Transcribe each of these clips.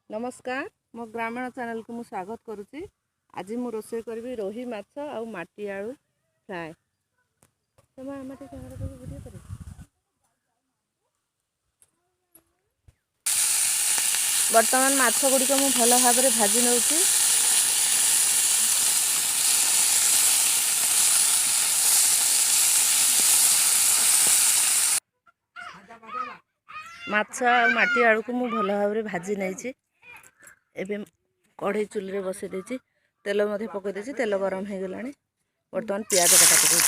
नमस्कार मो ग्रामीण चैनल को मु स्वागत करुच्ची। आज मु रोषे करी रोही माछ आउ माटी आलू फ्राए। बर्तमान माछ गुड़िक मु भल भाव में भाजी नौची। माछ आ माटी आलू को मु भल भाव में भाजी नहीं। एवं कढ़ई चुली बसई देती तेल पकई देती तेल गरम हो गला। बर्तमान पियाज कटा पकई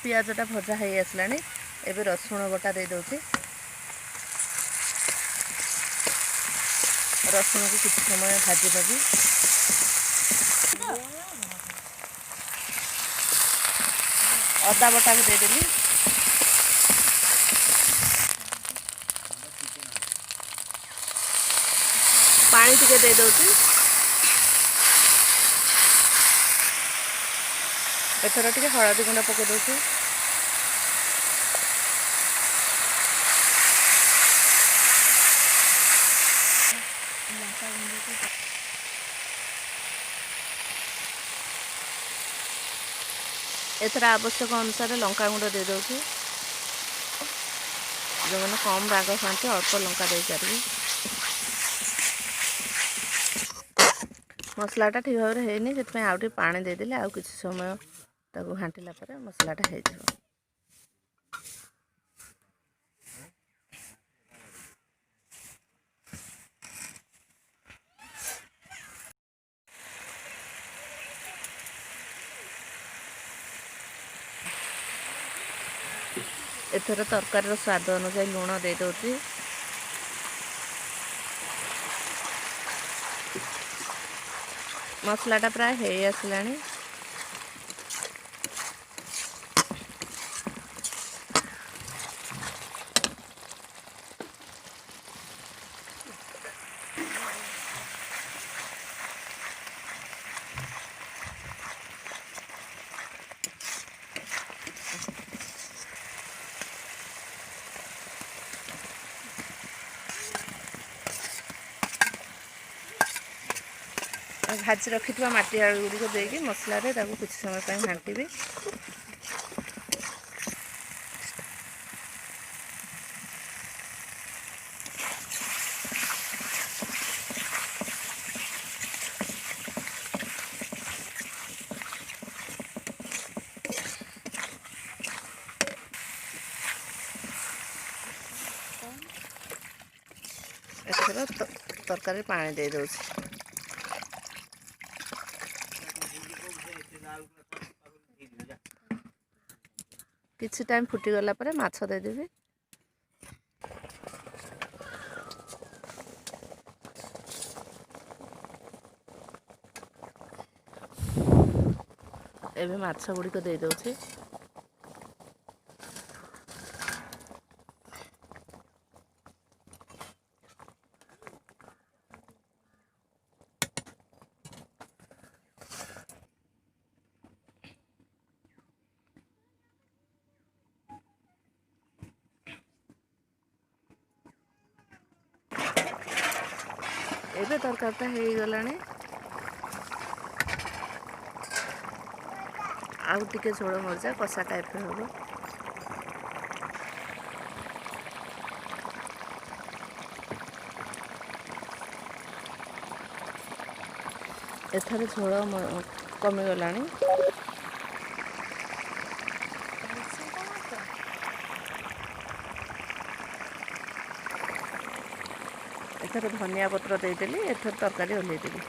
पियाजटा भजा हो आसला। एबे रसुण बटा दे दउछि। रसुण को कुछ समय भाजी देबी। अदा बटा भी दे देली। पानी टिके दे दउछि। एथर टिके हळदी गुंड पके दउछि। एथर आवश्यक अनुसार लंका गुंड दे दउछि। जो मैंने कम राग खाते अल्प लंका दे पारि। मसलाटा ठीक भाव में होनी से आउटे पानी देदेले आउ किसी समय ताको घांटिला पर मसलाटा हो जाए। एथर तरकारी स्वाद अनुसार लुण दे दउछि। मसलाटा प्राय हो आसलानी। भाजी रखी माटी आलू गुड़िक देकी मसला कुछ समय घाटी। तरकारी पानी दे दउछि। किछि टाइम फुटी गला पर माछ दे देबी। एबे माछ गुड़िक दे दउछि। एबे तरकारीटा हो गलानी। आउ टिके झोल मरजा कषा टाइप हम। एथर झोल कमी गलानी। एथर धनिया पत्र देदेली। एथर तरकारी ओल्हेदेली।